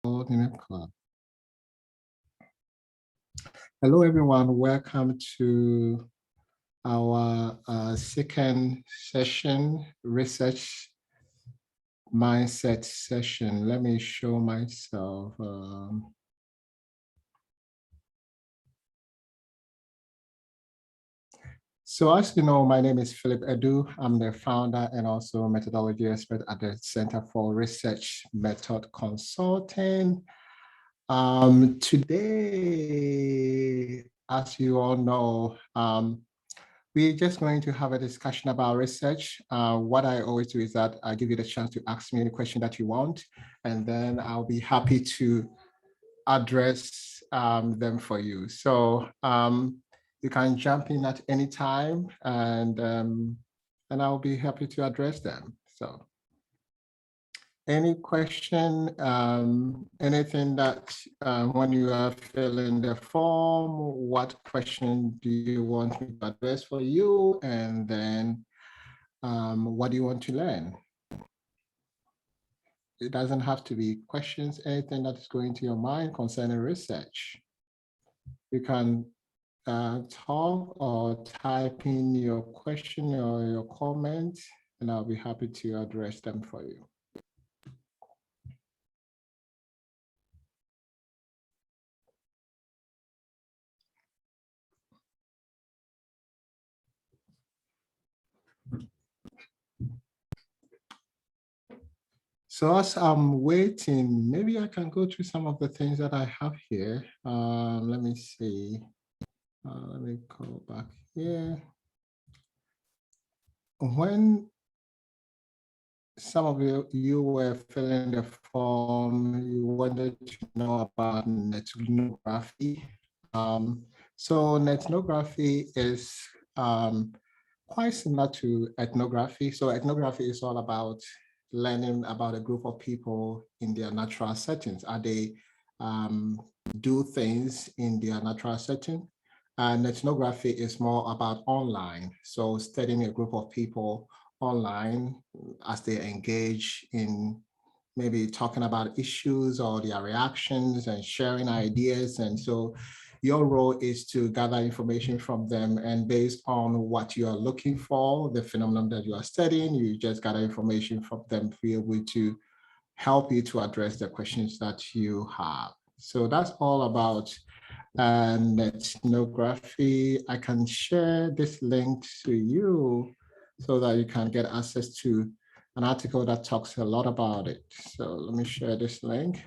Hello, everyone. Welcome to our second session, research mindset session. Let me show myself. So as you know, my name is Philip Edu. I'm the founder and also methodology expert at the Center for Research Method Consulting. Today, as you all know, we're just going to have a discussion about research. What I always do is that I give you the chance to ask me any question that you want, and then I'll be happy to address them for you. So you can jump in at any time, and I'll be happy to address them. So any question, anything that when you are filling the form, what question do you want me to address for you? And then what do you want to learn? It doesn't have to be questions, anything that is going to your mind concerning research. You can talk or type in your question or your comment, and I'll be happy to address them for you. So as I'm waiting, maybe I can go through some of the things that I have here. Let me see. Let me go back here. When some of you were filling the form, you wanted to know about Neurography. So Neurography is quite similar to ethnography. So ethnography is all about learning about a group of people in their natural settings. Are they do things in their natural setting? And ethnography is more about online. So studying a group of people online as they engage in maybe talking about issues or their reactions and sharing ideas. And so your role is to gather information from them, and based on what you are looking for, the phenomenon that you are studying, you just gather information from them to be able to help you to address the questions that you have. So that's all about ethnography. I can share this link to you so that you can get access to an article that talks a lot about it. So let me share this link.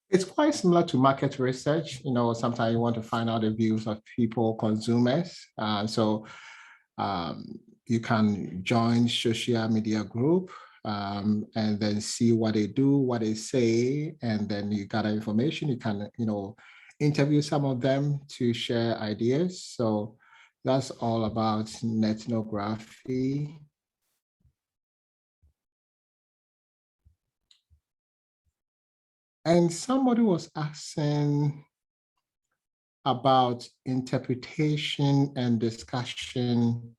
It's quite similar to market research. You know, sometimes you want to find out the views of people, consumers. You can join social media group and then see what they do, what they say, and then you gather information. You can, interview some of them to share ideas. So that's all about ethnography. And somebody was asking about interpretation and discussion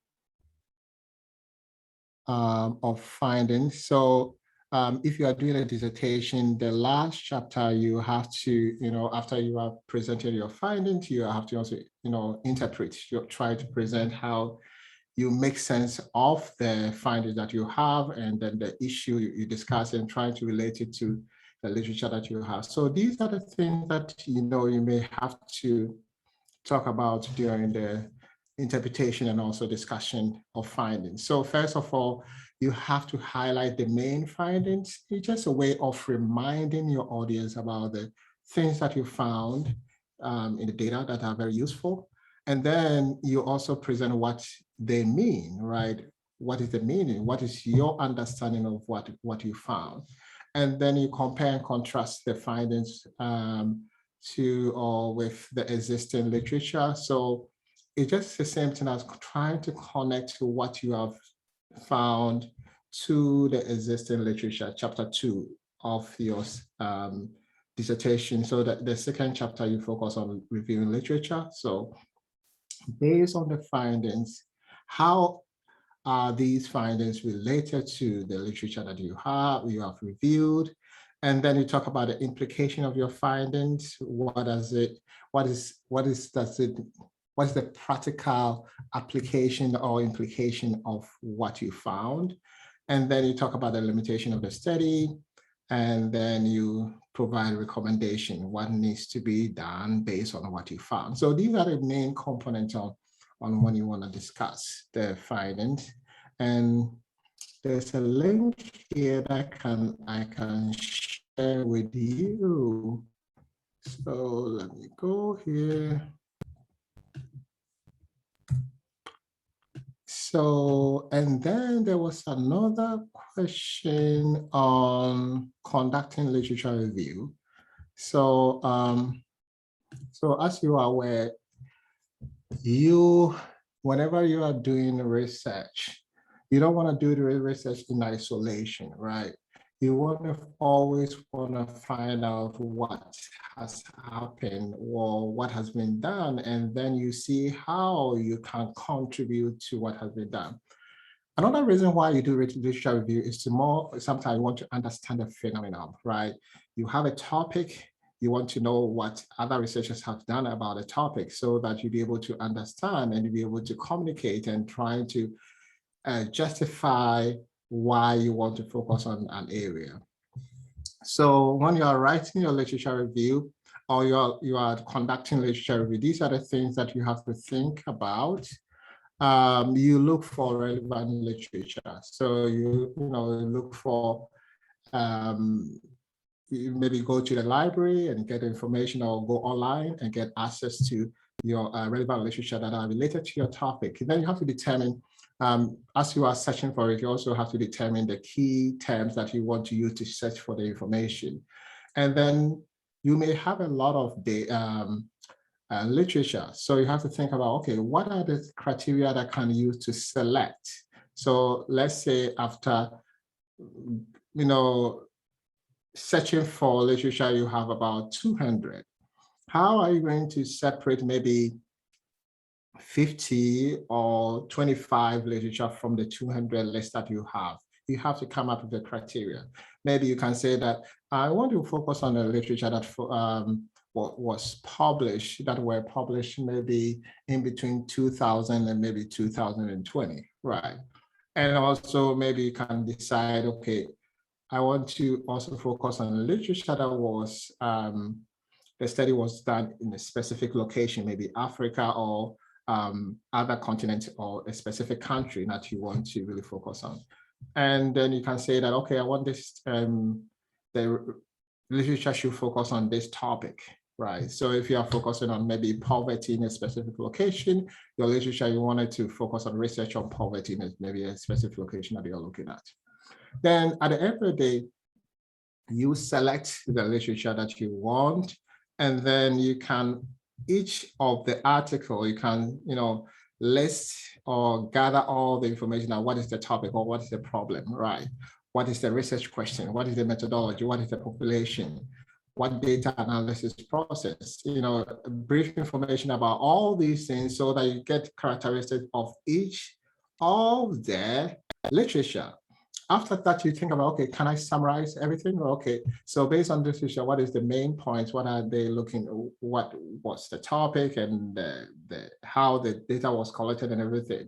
of findings. So if you are doing a dissertation, the last chapter you have to, after you have presented your findings, you have to also, interpret, you try to present how you make sense of the findings that you have, and then the issue you discuss and try to relate it to the literature that you have. So these are the things that, you may have to talk about during the interpretation and also discussion of findings. So first of all, you have to highlight the main findings. It's just a way of reminding your audience about the things that you found in the data that are very useful. And then you also present what they mean, right? What is the meaning? What is your understanding of what you found? And then you compare and contrast the findings with the existing literature. So it's just the same thing as trying to connect to what you have found to the existing literature, chapter 2 of your dissertation. So that the second chapter, you focus on reviewing literature. So based on the findings, how Are these findings related to the literature that you have reviewed? And then you talk about the implication of your findings. What is the practical application or implication of what you found? And then you talk about the limitation of the study, and then you provide a recommendation, what needs to be done based on what you found. So these are the main components on when you want to discuss the findings. And there's a link here that I can share with you. So let me go here. So, and then there was another question on conducting literature review. So, so as you are aware, whenever you are doing research, you don't want to do the research in isolation, right? You always want to find out what has happened or what has been done, and then you see how you can contribute to what has been done. Another reason why you do literature review is sometimes you want to understand the phenomenon, right? You have a topic, you want to know what other researchers have done about a topic so that you'll be able to understand and you'll be able to communicate and try to justify why you want to focus on an area. So when you are writing your literature review or you are conducting literature review, these are the things that you have to think about. You look for relevant literature. So you look for, you maybe go to the library and get information, or go online and get access to your relevant literature that are related to your topic. And then you have to determine, as you are searching for it, you also have to determine the key terms that you want to use to search for the information. And then you may have a lot of literature. So you have to think about, okay, what are the criteria that can use to select? So let's say after, searching for literature, you have about 200. How are you going to separate maybe 50 or 25 literature from the 200 list that you have? You have to come up with the criteria. Maybe you can say that I want to focus on the literature that were published maybe in between 2000 and maybe 2020, right? And also maybe you can decide, okay, I want to also focus on literature that was, the study was done in a specific location, maybe Africa or other continent or a specific country that you want to really focus on. And then you can say that, okay, I want this, the literature should focus on this topic, right? So if you are focusing on maybe poverty in a specific location, your literature, you wanted to focus on research on poverty in maybe a specific location that you're looking at. Then at the end of the day, you select the literature that you want, and then you can, each of the article, you can, list or gather all the information on what is the topic or what is the problem, right? What is the research question? What is the methodology? What is the population? What data analysis process? Brief information about all these things so that you get characteristics of each of the literature. After that, you think about, okay, can I summarize everything? Okay, so based on this issue, what is the main points? What are they looking, what's the topic and how the data was collected and everything.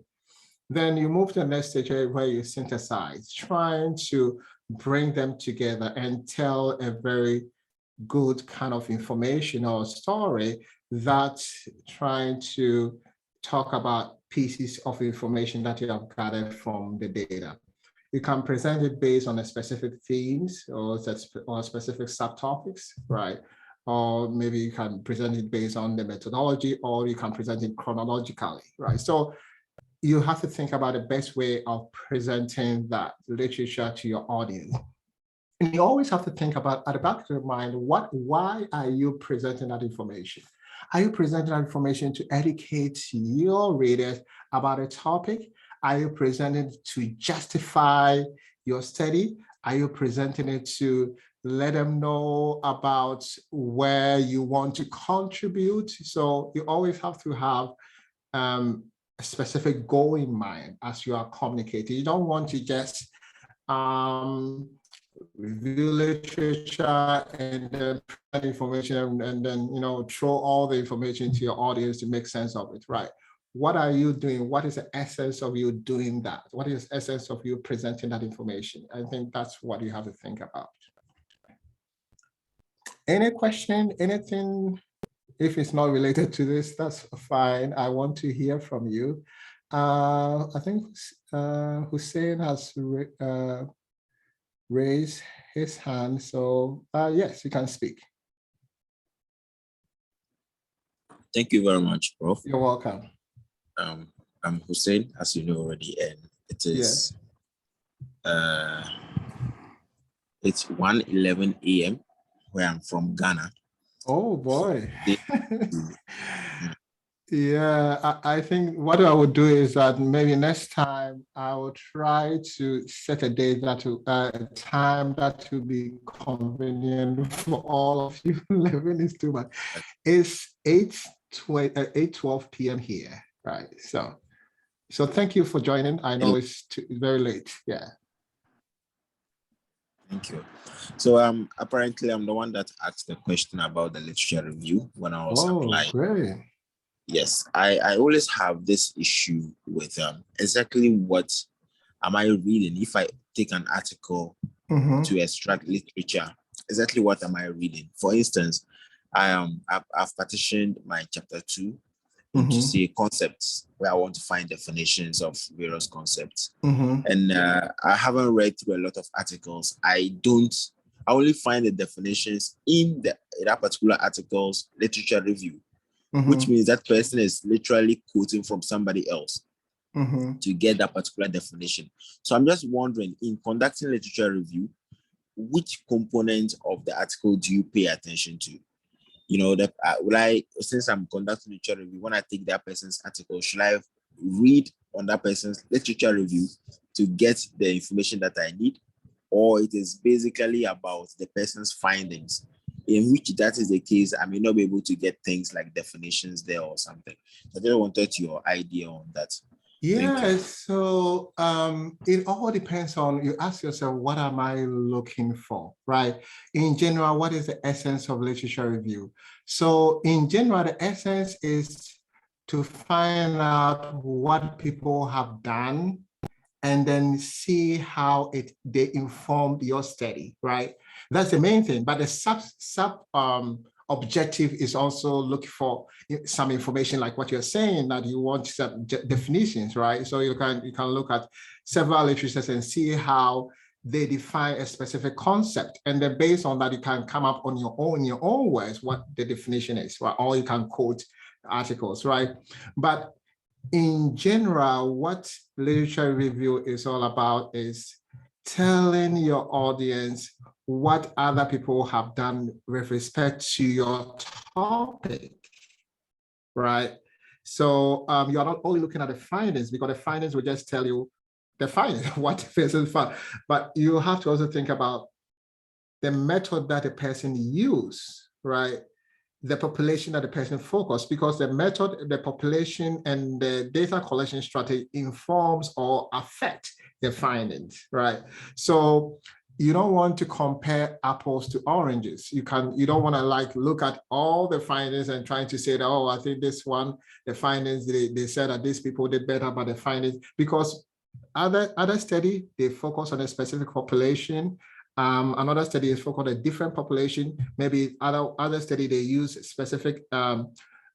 Then you move to the next stage where you synthesize, trying to bring them together and tell a very good kind of information or story that trying to talk about pieces of information that you have gathered from the data. You can present it based on a specific themes or specific subtopics, right? Or maybe you can present it based on the methodology, or you can present it chronologically, right? So you have to think about the best way of presenting that literature to your audience. And you always have to think about, at the back of your mind, why are you presenting that information? Are you presenting that information to educate your readers about a topic? Are you presenting it to justify your study? Are you presenting it to let them know about where you want to contribute? So you always have to have a specific goal in mind as you are communicating. You don't want to just review literature and then present information and then, you know, throw all the information to your audience to make sense of it, right? What are you doing? What is the essence of you doing that? What is the essence of you presenting that information? I think that's what you have to think about. Any question, anything? If it's not related to this, that's fine. I want to hear from you. I think Hussein has raised his hand. So yes, you can speak. Thank you very much, Prof. You're welcome. I'm Hussein, as you know already, and it is it's 1:11 a.m. where I'm from, Ghana. Oh boy. Yeah, I think what I would do is that maybe next time I will try to set a date that to a time that will be convenient for all of you. 11 is too much. It's 8:12 p.m. here, right? So thank you for joining. I know it's very late. Yeah. Thank you. So apparently I'm the one that asked the question about the literature review when I was applying. Great. Yes, I always have this issue with exactly what am I reading. If I take an article to extract literature, exactly what am I reading? For instance, I've partitioned my chapter 2 into say concepts where I want to find definitions of various concepts. And I haven't read through a lot of articles. I only find the definitions in that particular article's literature review, which means that person is literally quoting from somebody else to get that particular definition. So I'm just wondering, in conducting literature review, which component of the article do you pay attention to? You know, since I'm conducting literature review, when I take that person's article, should I read on that person's literature review to get the information that I need? Or it is basically about the person's findings, in which that is the case, I may not be able to get things like definitions there or something. So I just wanted your idea on that. Yeah, so it all depends on, you ask yourself, what am I looking for, right? In general, what is the essence of literature review? So in general, the essence is to find out what people have done and then see how they informed your study, right? That's the main thing. But the sub objective is also looking for some information like what you're saying, that you want some definitions, right? So you can look at several literatures and see how they define a specific concept. And then based on that, you can come up on your own words what the definition is, right? Or you can quote articles, right? But in general, what literature review is all about is telling your audience what other people have done with respect to your topic, right? So you're not only looking at the findings, because the findings will just tell you the findings, what the person found, but you have to also think about the method that the person used, right? The population that the person focused, because the method, the population, and the data collection strategy informs or affect the findings, right? So you don't want to compare apples to oranges. You don't want to like look at all the findings and trying to say that, oh, I think this one, the findings, they said that these people did better, but the findings, because other study, they focus on a specific population. Another study is focused on a different population. Maybe other study, they use specific,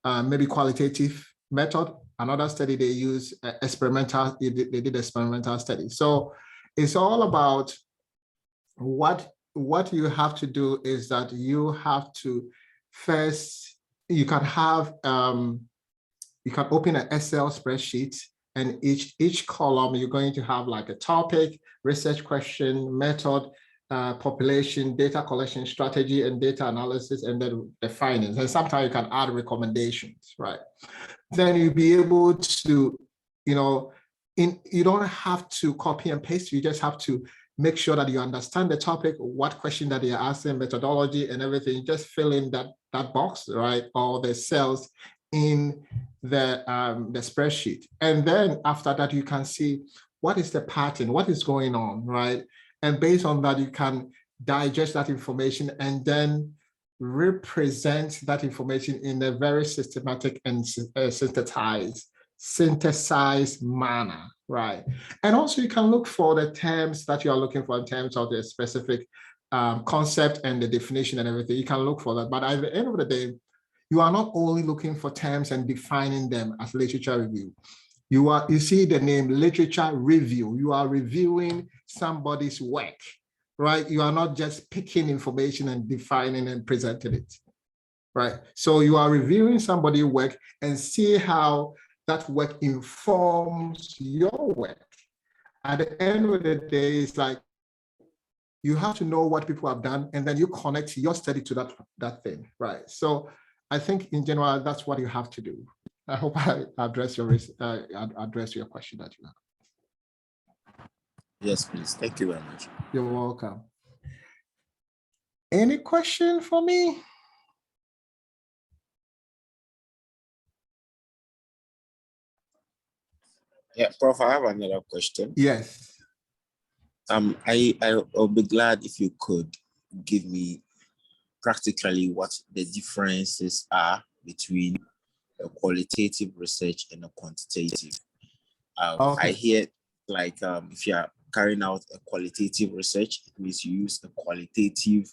maybe qualitative method. Another study, they use experimental, they did experimental study. So it's all about what you have to do is that you have to first, you can have, you can open an Excel spreadsheet, and each column, you're going to have like a topic, research question, method, population, data collection strategy, and data analysis, and then the findings. And sometimes you can add recommendations, right? Then you'll be able to, you know, you don't have to copy and paste. You just have to make sure that you understand the topic, what question that you're asking, methodology and everything. Just fill in that box, right? Or the cells in the spreadsheet. And then after that, you can see what is the pattern, what is going on, right? And based on that, you can digest that information and then represent that information in a very systematic and synthesized manner, right? And also you can look for the terms that you are looking for in terms of the specific concept and the definition and everything. You can look for that. But at the end of the day, you are not only looking for terms and defining them as literature review. You see the name literature review. You are reviewing somebody's work, right? You are not just picking information and defining and presenting it, right? So you are reviewing somebody's work and see how that work informs your work. At the end of the day, it's like you have to know what people have done, and then you connect your study to that thing, right? So I think in general, that's what you have to do. I hope I address your question that you have. Yes, please. Thank you very much. You're welcome. Any question for me? Yeah, Prof, I have another question. Yes. I'll be glad if you could give me practically what the differences are between a qualitative research and a quantitative. Okay. I hear like if you are carrying out a qualitative research, it means you use a qualitative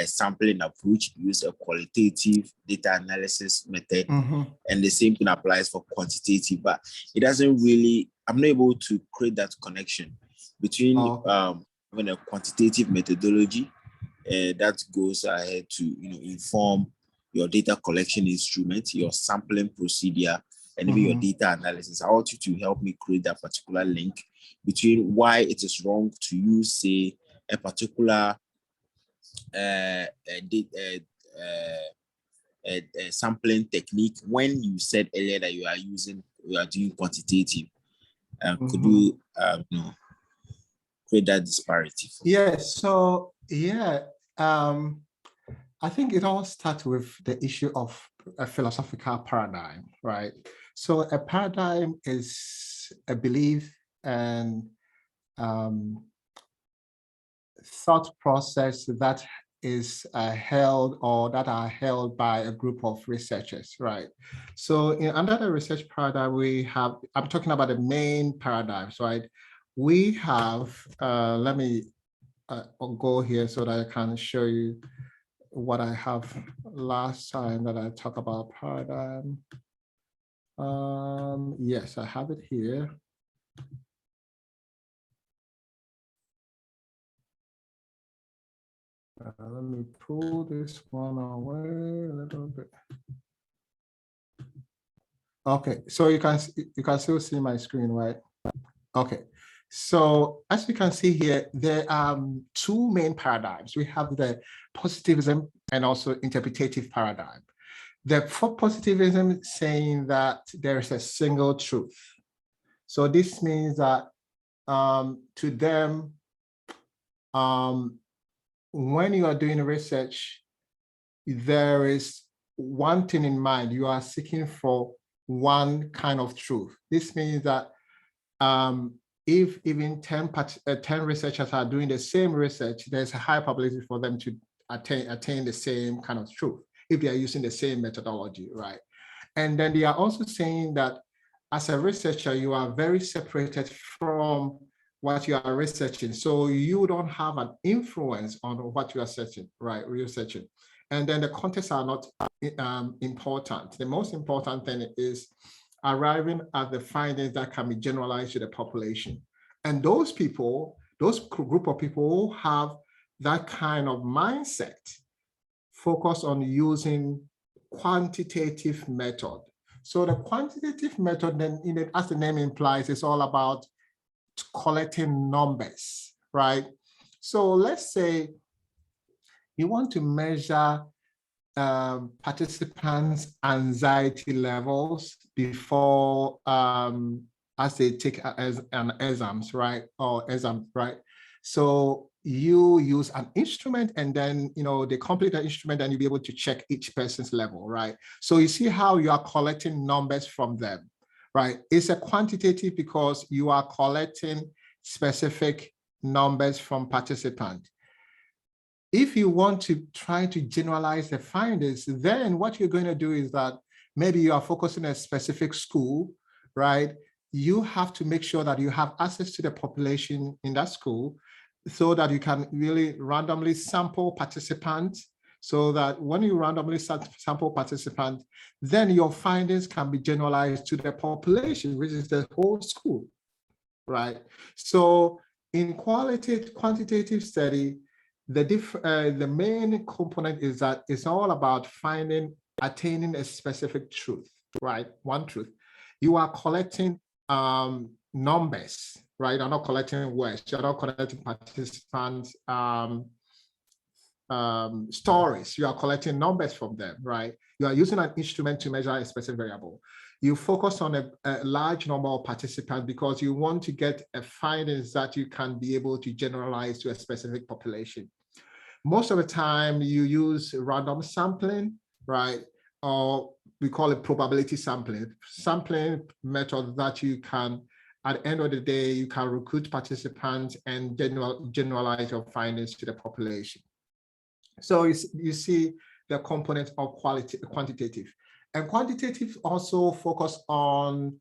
sampling approach, you use a qualitative data analysis method, and the same thing applies for quantitative, but it doesn't really, I'm not able to create that connection between having a quantitative methodology that goes ahead to inform your data collection instrument, your sampling procedure, and even your data analysis. I want you to help me create that particular link between why it is wrong to use, say, a particular sampling technique when you said earlier that you are doing quantitative. Could you create that disparity? Yes. So yeah, I think it all starts with the issue of a philosophical paradigm, right? So a paradigm is a belief and thought process that is held or that are held by a group of researchers, right? So under the research paradigm, I'm talking about the main paradigms, right? We have, let me go here so that I can show you what I have last time that I talked about paradigm. Yes, I have it here. Let me pull this one away a little bit. Okay, so you can still see my screen, right? Okay, so as you can see here, there are two main paradigms. We have the positivism and also interpretative paradigm. The positivism saying that there is a single truth. So this means that to them, when you are doing research, there is one thing in mind. You are seeking for one kind of truth. This means that if even 10 researchers are doing the same research, there's a high probability for them to attain the same kind of truth if they are using the same methodology, right? And then they are also saying that as a researcher, you are very separated from what you are researching. So you don't have an influence on what you are searching, right? Researching. And then the contexts are not important. The most important thing is arriving at the findings that can be generalized to the population. And those people, those group of people who have that kind of mindset, focus on using quantitative method. So the quantitative method, then, as the name implies, is all about collecting numbers, right? So let's say you want to measure participants' anxiety levels before as they take an exams, right? Or exam, right? So you use an instrument, and then they complete the instrument, and you'll be able to check each person's level, right? So you see how you are collecting numbers from them, right? It's a quantitative because you are collecting specific numbers from participants. If you want to try to generalize the findings, then what you're going to do is that maybe you are focusing on a specific school, right? You have to make sure that you have access to the population in that school so that you can really randomly sample participants, so that when you randomly sample participants, then your findings can be generalized to the population, which is the whole school, right? So in quantitative study, the main component is that it's all about attaining a specific truth, right? One truth. You are collecting numbers, right? You're not collecting words. You're not collecting participants' stories. You are collecting numbers from them, right? You are using an instrument to measure a specific variable. You focus on a large number of participants because you want to get a findings that you can be able to generalize to a specific population. Most of the time you use random sampling, right? Or we call it probability sampling method that you can, at the end of the day, you can recruit participants and generalize your findings to the population. So you see the component of quantitative. And quantitative also focus on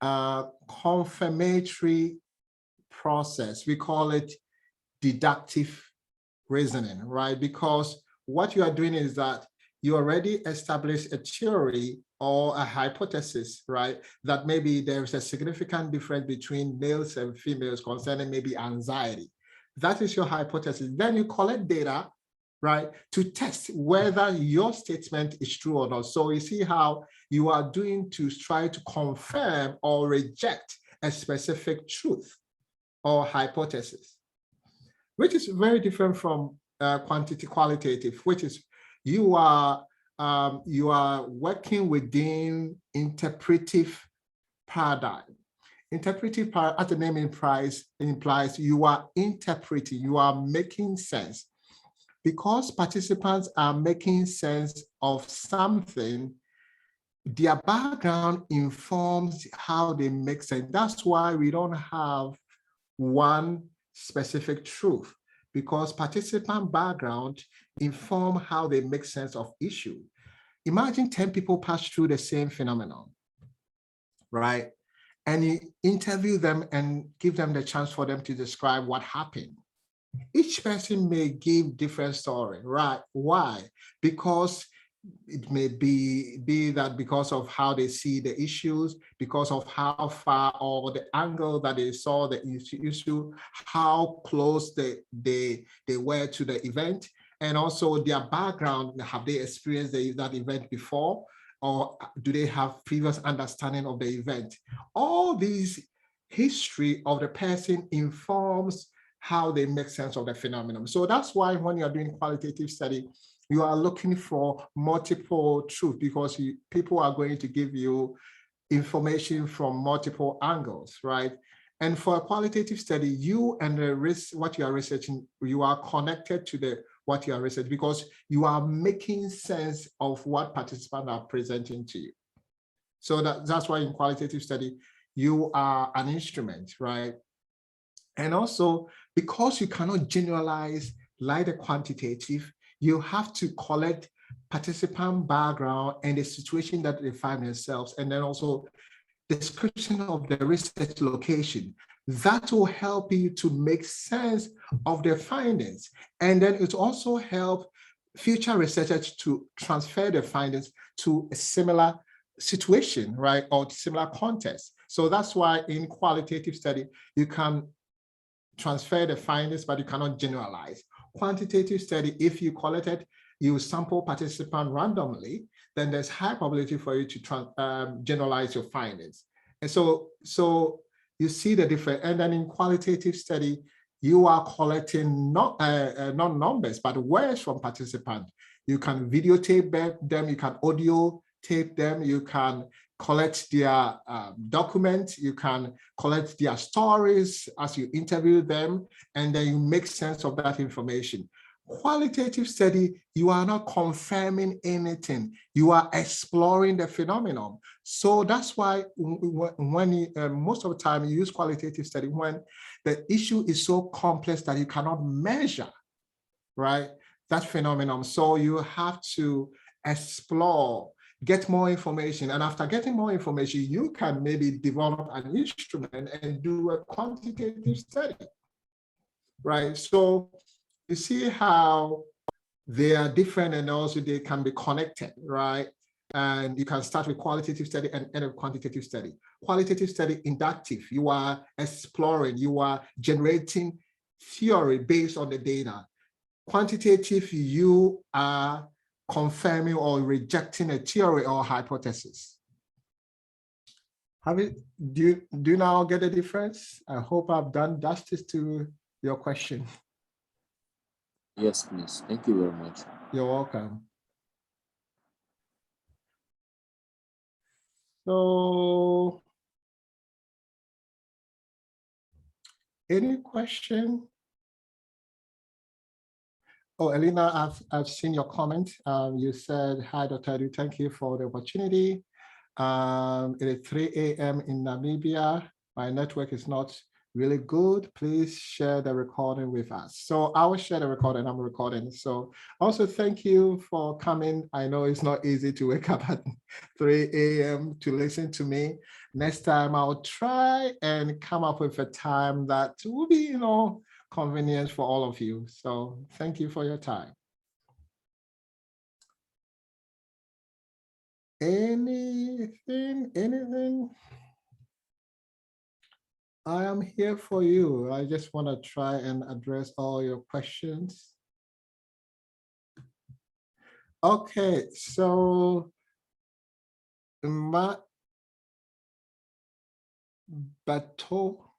confirmatory process. We call it deductive reasoning, right? Because what you are doing is that you already established a theory or a hypothesis, right? That maybe there's a significant difference between males and females concerning maybe anxiety. That is your hypothesis. Then you collect data, right, to test whether your statement is true or not. So you see how you are doing to try to confirm or reject a specific truth or hypothesis, which is very different from qualitative, which is you are working within interpretive paradigm. Interpretive paradigm, as the name implies, you are interpreting, you are making sense. Because participants are making sense of something, their background informs how they make sense. That's why we don't have one specific truth, because participant background inform how they make sense of issue. Imagine 10 people pass through the same phenomenon, right? And you interview them and give them the chance for them to describe what happened. Each person may give different story, right? Why? Because it may be that because of how they see the issues, because of how far or the angle that they saw the issue, how close they were to the event, and also their background. Have they experienced that event before, or do they have previous understanding of the event? All these history of the person informs how they make sense of the phenomenon. So that's why when you're doing qualitative study, you are looking for multiple truths, because people are going to give you information from multiple angles, right? And for a qualitative study, you and what you are researching, you are connected to what you are researching, because you are making sense of what participants are presenting to you. So that's why in qualitative study, you are an instrument, right? And also, because you cannot generalize like the quantitative, you have to collect participant background and the situation that they find themselves, and then also description of the research location. That will help you to make sense of their findings. And then it also help future researchers to transfer their findings to a similar situation, right? Or similar context. So that's why in qualitative study, you can transfer the findings, but you cannot generalize. Quantitative study, if you you sample participants randomly, then there's high probability for you to generalize your findings. And so you see the difference. And then in qualitative study, you are collecting not numbers, but words from participants. You can videotape them, you can audio tape them, you can collect their documents, you can collect their stories as you interview them, and then you make sense of that information. Qualitative study, you are not confirming anything. You are exploring the phenomenon. So that's why when most of the time you use qualitative study when the issue is so complex that you cannot measure, right, that phenomenon. So you have to explore, get more information. And after getting more information, you can maybe develop an instrument and do a quantitative study, right? So you see how they are different and also they can be connected, right? And you can start with qualitative study and end with quantitative study. Qualitative study, inductive, you are exploring, you are generating theory based on the data. Quantitative, you are confirming or rejecting a theory or hypothesis. Do you now get the difference? I hope I've done justice to your question. Yes, please. Thank you very much. You're welcome. So, any question? Oh, Elena, I've seen your comment. You said, hi, Dr. Edu, thank you for the opportunity. It is 3 a.m. in Namibia. My network is not really good. Please share the recording with us. So I will share the recording. I'm recording. So also thank you for coming. I know it's not easy to wake up at 3 a.m. to listen to me. Next time I'll try and come up with a time that will be, convenient for all of you. So thank you for your time. Anything? I am here for you. I just want to try and address all your questions. Okay, so Bateau,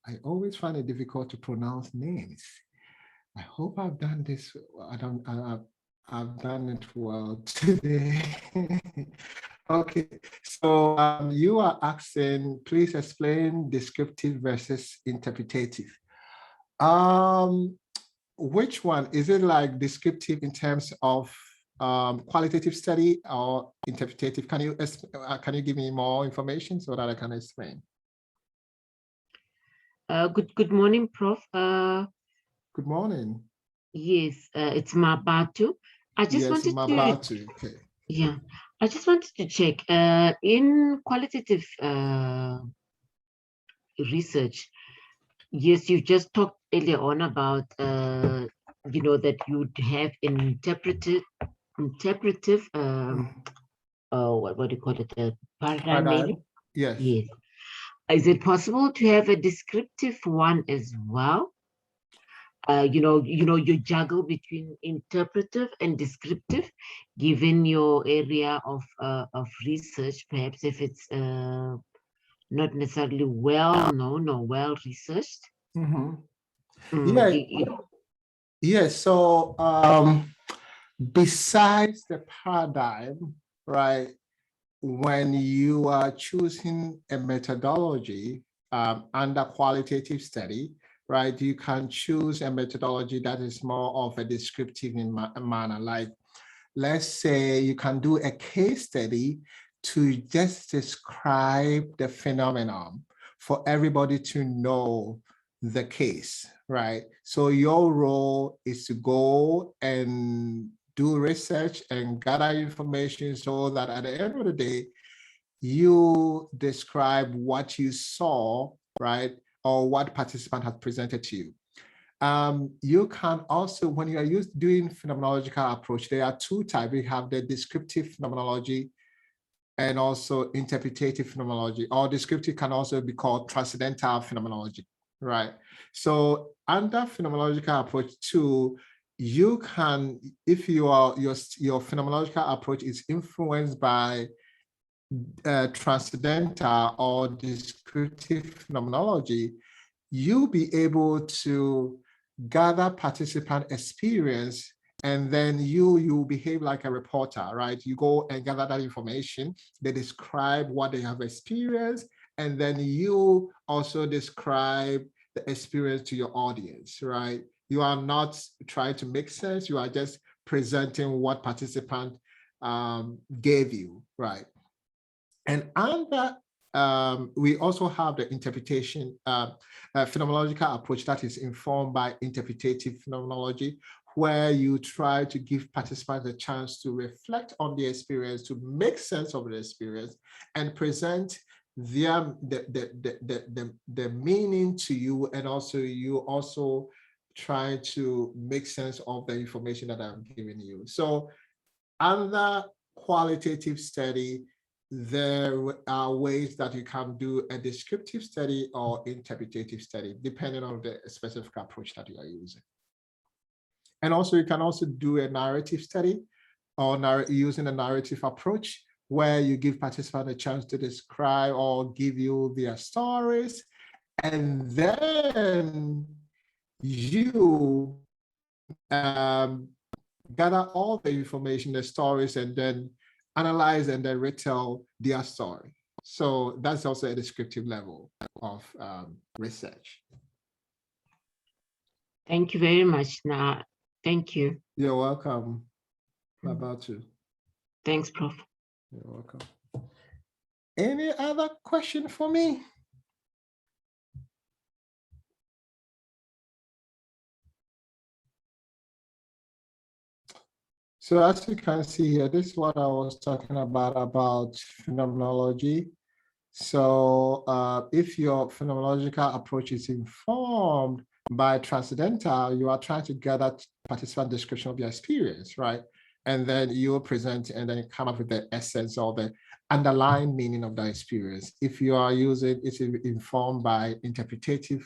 I always find it difficult to pronounce names. I hope I've done this. I've done it well today. Okay, so you are asking, please explain descriptive versus interpretative. Which one? Is it like descriptive in terms of qualitative study or interpretative? Can you give me more information so that I can explain? Good morning, Prof. Good morning. Yes, it's Mabatu. I just wanted Mabatu. Okay. Yeah, I just wanted to check in qualitative research. Yes, you just talked earlier on about that you'd have interpretive what do you call it, paradigm maybe? Yes. Yes. Is it possible to have a descriptive one as well? You juggle between interpretive and descriptive, given your area of research, perhaps if it's not necessarily well known or well researched. Yes. So besides the paradigm, right? When you are choosing a methodology under qualitative study, right, you can choose a methodology that is more of a descriptive manner. Like, let's say you can do a case study to just describe the phenomenon for everybody to know the case, right? So your role is to go and do research and gather information so that at the end of the day, you describe what you saw, right? Or what participant has presented to you. You can also, when you are doing phenomenological approach, there are two types. We have the descriptive phenomenology and also interpretative phenomenology, or descriptive can also be called transcendental phenomenology, right? So under phenomenological approach two, you can, if your phenomenological approach is influenced by transcendental or descriptive phenomenology, you'll be able to gather participant experience And then you behave like a reporter, right? You go and gather that information. They describe what they have experienced, and then you also describe the experience to your audience, right? You are not trying to make sense. You are just presenting what participant gave you, right? And under we also have the interpretation, phenomenological approach that is informed by interpretative phenomenology, where you try to give participants a chance to reflect on the experience, to make sense of the experience, and present the meaning to you, and also you also try to make sense of the information that I'm giving you. So under qualitative study, there are ways that you can do a descriptive study or interpretative study, depending on the specific approach that you are using. And also, you can also do a narrative study or using a narrative approach, where you give participants a chance to describe or give you their stories, and then you gather all the information, the stories, and then analyze and then retell their story. So that's also a descriptive level of research. Thank you very much. Now, thank you. You're welcome. How about you? Thanks, Prof. You're welcome. Any other question for me? So as you can see here, this is what I was talking about phenomenology. So if your phenomenological approach is informed by transcendental, you are trying to gather participant description of your experience, right? And then you present and then come up with the essence or the underlying meaning of that experience. If you are using it informed by interpretative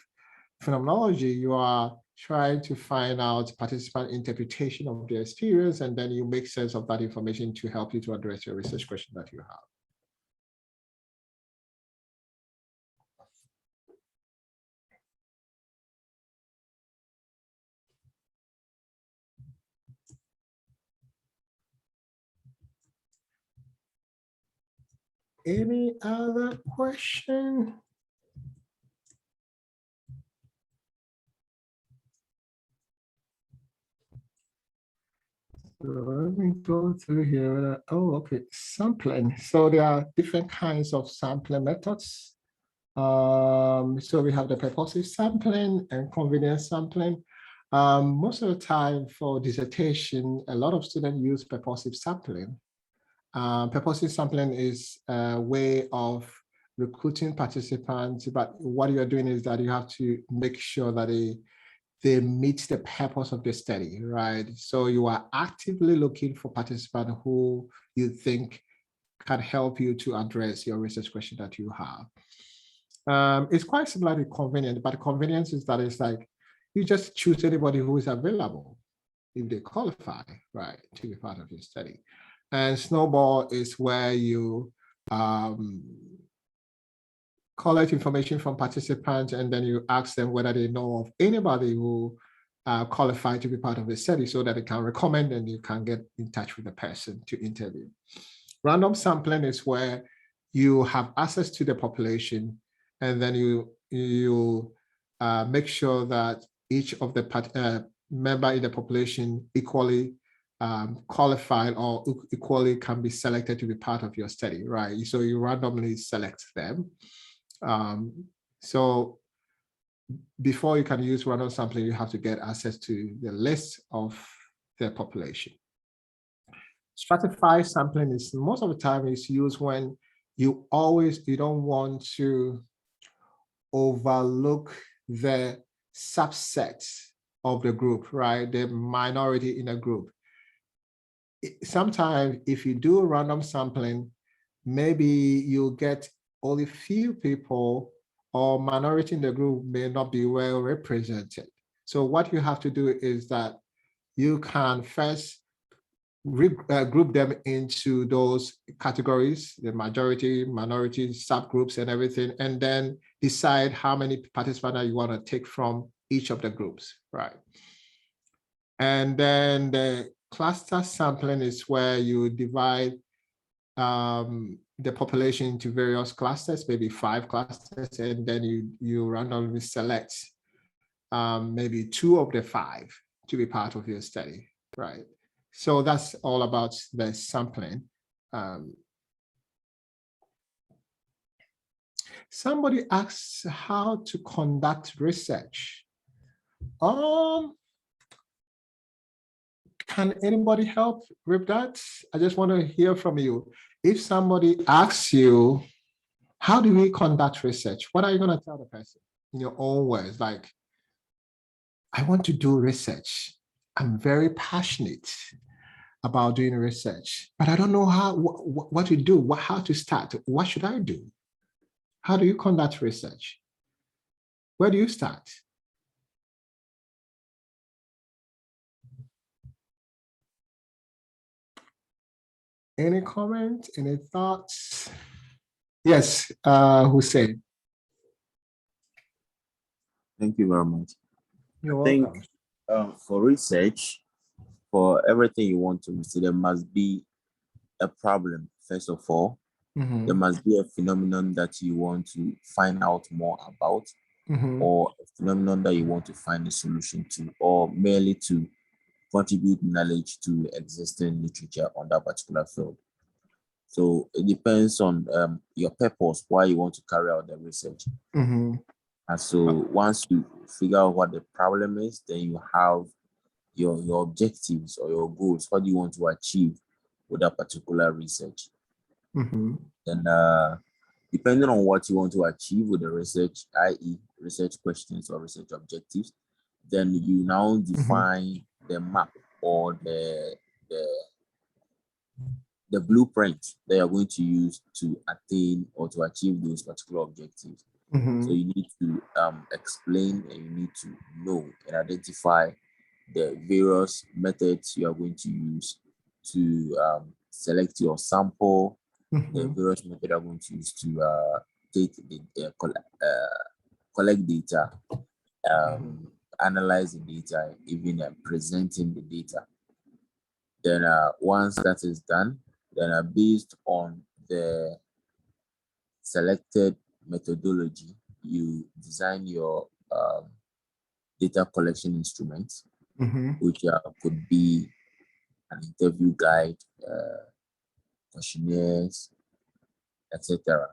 phenomenology, you are trying to find out participant interpretation of the experience, and then you make sense of that information to help you to address your research question that you have. Any other question? So let me go through here. Oh, okay, sampling. So there are different kinds of sampling methods. So we have the purposive sampling and convenience sampling. Most of the time for dissertation, a lot of students use purposive sampling. Purposive sampling is a way of recruiting participants, but what you're doing is that you have to make sure that they meet the purpose of the study, right? So you are actively looking for participants who you think can help you to address your research question that you have. It's quite similar to convenient, but convenience is that it's like you just choose anybody who is available if they qualify, right, to be part of your study. And snowball is where you collect information from participants, and then you ask them whether they know of anybody who qualified to be part of the study, so that they can recommend and you can get in touch with the person to interview. Random sampling is where you have access to the population, and then you make sure that each of the member in the population equally qualified or equally can be selected to be part of your study, right? So you randomly select them. So before you can use random sampling, you have to get access to the list of the population. Stratified sampling is most of the time is used when you don't want to overlook the subset of the group, right? The minority in a group. Sometimes if you do random sampling, maybe you'll get only few people, or minority in the group may not be well represented. So what you have to do is that you can first group them into those categories, the majority, minority, subgroups, and everything, and then decide how many participants you want to take from each of the groups, right? And then the cluster sampling is where you divide the population into various clusters, maybe 5 clusters, and then you randomly select maybe 2 of the 5 to be part of your study, right? So that's all about the sampling. Somebody asks how to conduct research. Can anybody help with that? I just want to hear from you. If somebody asks you, how do we conduct research? What are you going to tell the person in your own words? Like, I want to do research. I'm very passionate about doing research, but I don't know how, what to do, how to start. What should I do? How do you conduct research? Where do you start? Any comment, any thoughts? Yes, Hussein. Thank you very much. You're welcome. For research, for everything you want to see, there must be a problem, first of all. There must be a phenomenon that you want to find out more about, or a phenomenon that you want to find a solution to, or merely to contribute knowledge to existing literature on that particular field. So it depends on your purpose, why you want to carry out the research. And so once you figure out what the problem is, then you have your objectives or your goals. What do you want to achieve with that particular research? And depending on what you want to achieve with the research, i.e. research questions or research objectives, then you now define the map or the blueprint that you're going to use to attain or to achieve those particular objectives. So you need to explain, and you need to know and identify the various methods you are going to use to select your sample, the various methods you are going to use to take the collect data, analyze the data, even presenting the data. Then once that is done, then based on the selected methodology, you design your data collection instruments, which could be an interview guide, questionnaires, etc.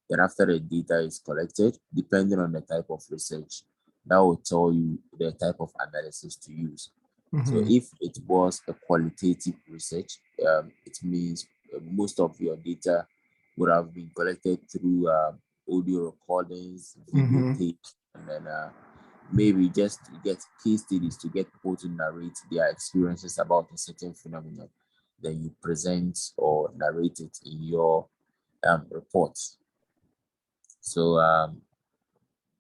Then after the data is collected, depending on the type of research, that will tell you the type of analysis to use. So if it was a qualitative research, it means most of your data would have been collected through audio recordings, video tapes, and then maybe just to get case studies, to get people to narrate their experiences about a certain phenomenon. Then you present or narrate it in your reports. So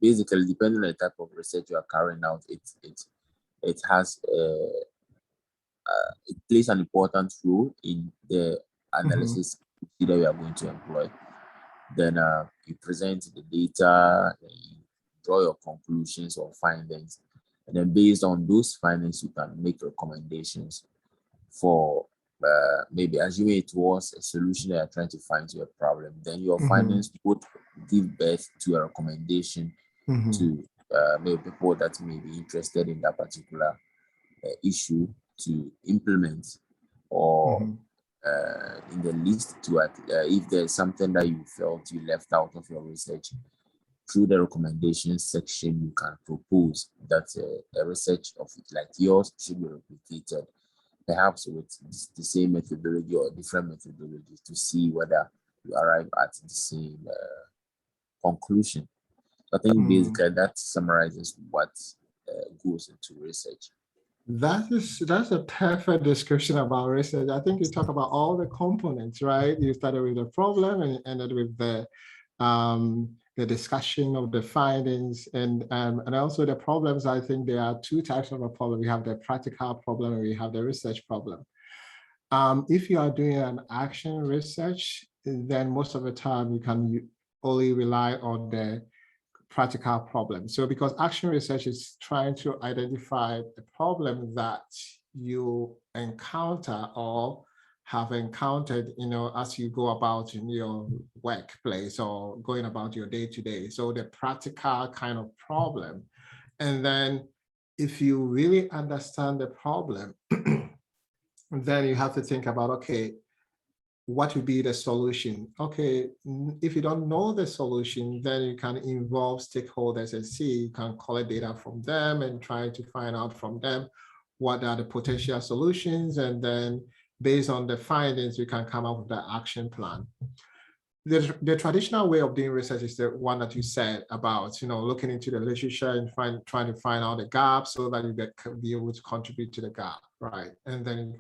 basically, depending on the type of research you are carrying out, it has it plays an important role in the analysis that we are going to employ. Then you present the data, you draw your conclusions or findings, and then based on those findings, you can make recommendations for maybe assuming it was a solution that you're trying to find to a problem. Then your findings would give birth to a recommendation to maybe people that may be interested in that particular issue to implement, or in the list to if there's something that you felt you left out of your research, through the recommendations section you can propose that a research of like yours should be replicated, perhaps with the same methodology or different methodologies, to see whether you arrive at the same conclusion. I think basically that summarizes what goes into research. That's a perfect description about research. I think you talk about all the components, right? You started with the problem and ended with the discussion of the findings and also the problems. I think there are 2 types of a problem. We have the practical problem and we have the research problem. If you are doing an action research, then most of the time you can only rely on the practical problem. So because action research is trying to identify a problem that you encounter or have encountered, as you go about in your workplace or going about your day-to-day. So the practical kind of problem. And then if you really understand the problem, then you have to think about, okay, what would be the solution? Okay, if you don't know the solution, then you can involve stakeholders and see, you can collect data from them and try to find out from them what are the potential solutions. And then based on the findings, you can come up with the action plan. The traditional way of doing research is the one that you said about, looking into the literature and trying to find out the gap so that you can be able to contribute to the gap, right? And then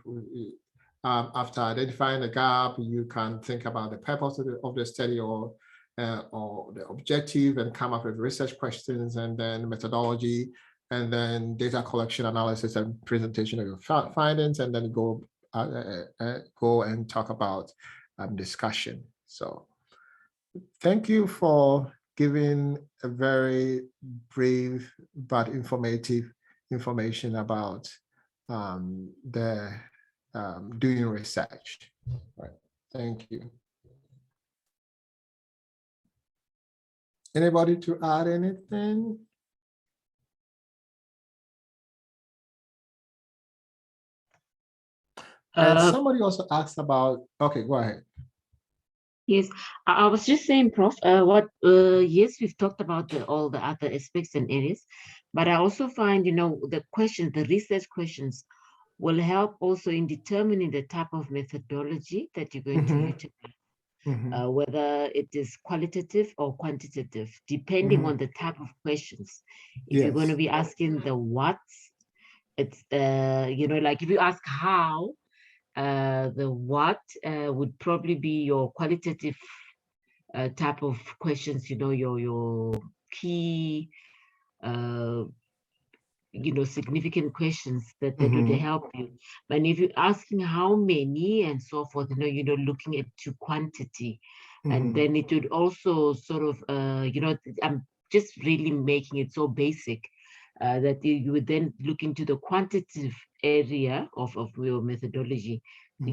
after identifying the gap, you can think about the purpose of the study or the objective and come up with research questions and then methodology and then data collection, analysis, and presentation of your findings, and then go and talk about discussion. So thank you for giving a very brief but informative information about the doing research. Right. Thank you. Anybody to add anything? And somebody also asked about, okay, go ahead. Yes, I was just saying, Prof, yes, we've talked about all the other aspects and areas, but I also find, the questions, the research questions will help also in determining the type of methodology that you're going to utilize, whether it is qualitative or quantitative, depending on the type of questions. If you're going to be asking the what, it's, like if you ask how, the what would probably be your qualitative type of questions, your key, significant questions that would help you. But if you're asking how many and so forth, looking at to quantity, and then it would also sort of, I'm just really making it so basic that you would then look into the quantitative area of your methodology.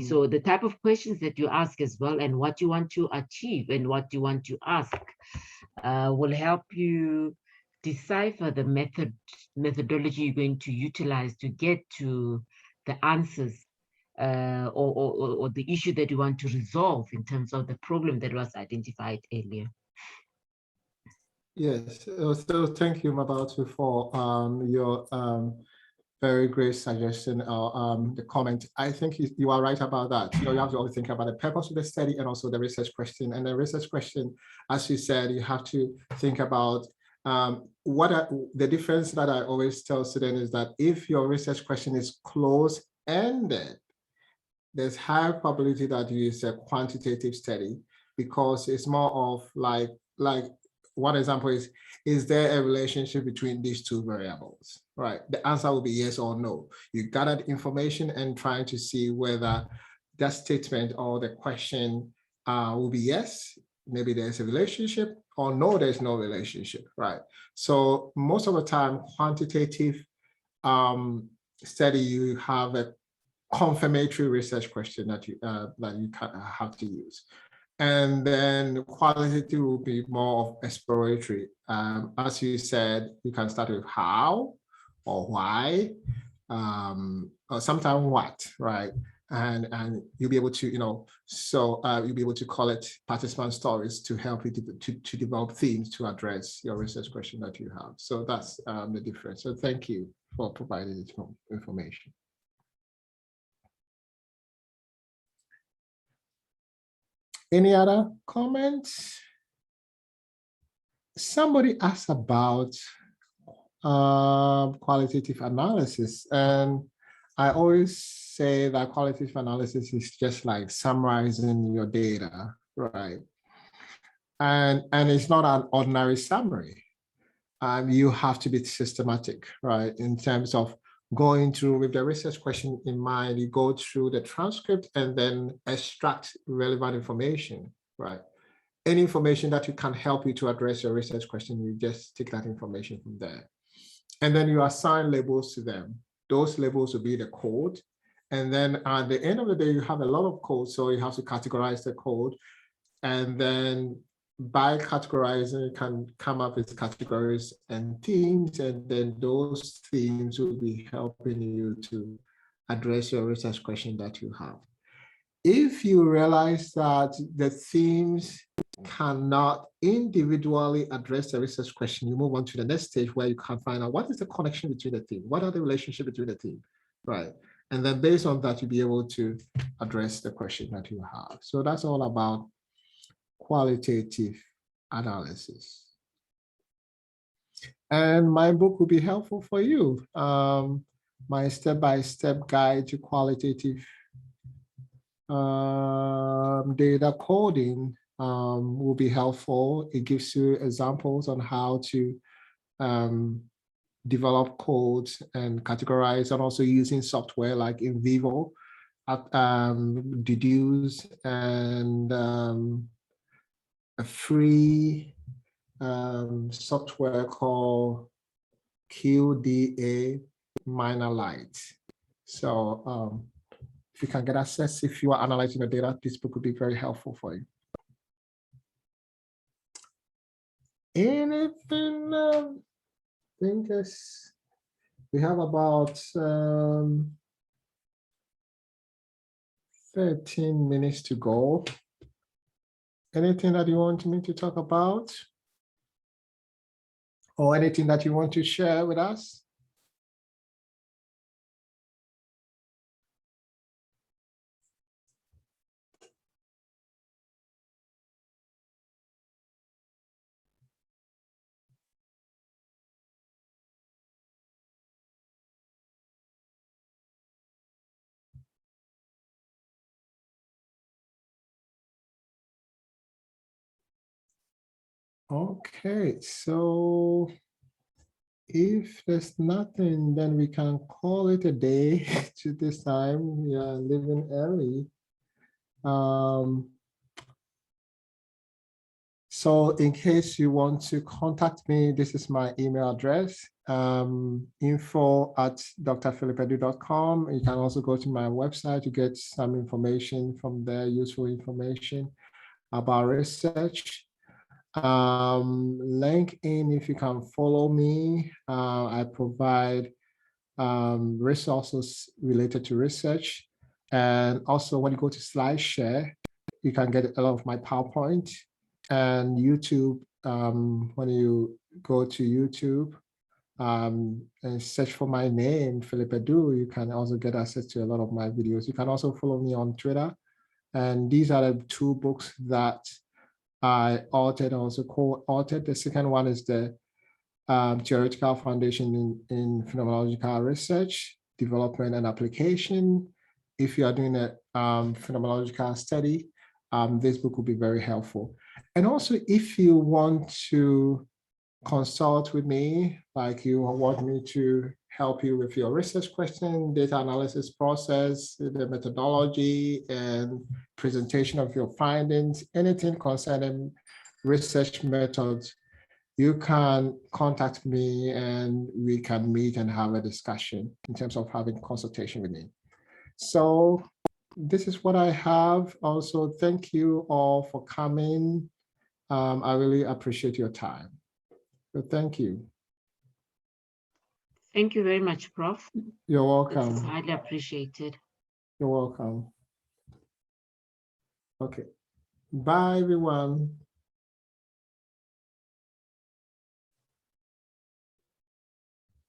So the type of questions that you ask as well, and what you want to achieve and what you want to ask will help you decipher the methodology you're going to utilize to get to the answers or the issue that you want to resolve in terms of the problem that was identified earlier. Yes, so thank you, Mabatu, for your very great suggestion or the comment. I think you are right about that. You have to always think about the purpose of the study and also the research question. And the research question, as you said, you have to think about the difference that I always tell students is that if your research question is close-ended, there's higher probability that you use a quantitative study because it's more of like one example is there a relationship between these two variables, right? The answer will be yes or no. You gathered information and trying to see whether that statement or the question will be yes, maybe there's a relationship, or no, there's no relationship, right? So most of the time, quantitative study, you have a confirmatory research question that you have to use. And then qualitative will be more of exploratory. As you said, you can start with how or why, or sometimes what, right? And you'll be able to, you'll be able to collect participant stories to help you to develop themes to address your research question that you have. So that's the difference. So thank you for providing this information. Any other comments? Somebody asked about qualitative analysis, and I always say that qualitative analysis is just like summarizing your data, right? And it's not an ordinary summary. You have to be systematic, right? In terms of going through with the research question in mind, you go through the transcript and then extract relevant information, right? any information that can help you to address your research question, you just take that information from there. And then you assign labels to them. Those labels will be the code. And then at the end of the day, you have a lot of code, so you have to categorize the code. And then by categorizing, you can come up with categories and themes, and then those themes will be helping you to address your research question that you have. If you realize that the themes cannot individually address the research question, you move on to the next stage where you can find out what is the connection between the theme, what are the relationship between the theme, right? And then based on that, you'll be able to address the question that you have. So that's all about qualitative analysis. And my book will be helpful for you. My step-by-step guide to qualitative data coding will be helpful. It gives you examples on how to develop codes and categorize, and also using software like in vivo, deduce, and a free software called QDA Minor Light. So if you can get access, if you are analyzing the data, this book would be very helpful for you. Anything? I think we have about 13 minutes to go. Anything that you want me to talk about? Or anything that you want to share with us? Okay, so if there's nothing, then we can call it a day to this time. We are leaving early. So in case you want to contact me, this is my email address, info@drphilipedu.com. You can also go to my website to get some information from there, useful information about research. LinkedIn, if you can follow me, I provide resources related to research. And also when you go to SlideShare, you can get a lot of my PowerPoint. And YouTube, when you go to YouTube and search for my name, Philipedu, you can also get access to a lot of my videos. You can also follow me on Twitter. And these are the two books that I authored, also co-authored. The second one is the Theoretical Foundation in Phenomenological Research, Development and Application. If you are doing a phenomenological study, this book will be very helpful. And also, if you want to consult with me, like you want me to help you with your research question, data analysis process, the methodology, and presentation of your findings, anything concerning research methods, you can contact me and we can meet and have a discussion in terms of having consultation with me. So this is what I have. Also, thank you all for coming. I really appreciate your time. So thank you. Thank you very much, Prof. You're welcome. It's highly appreciated. You're welcome. Okay. Bye, everyone.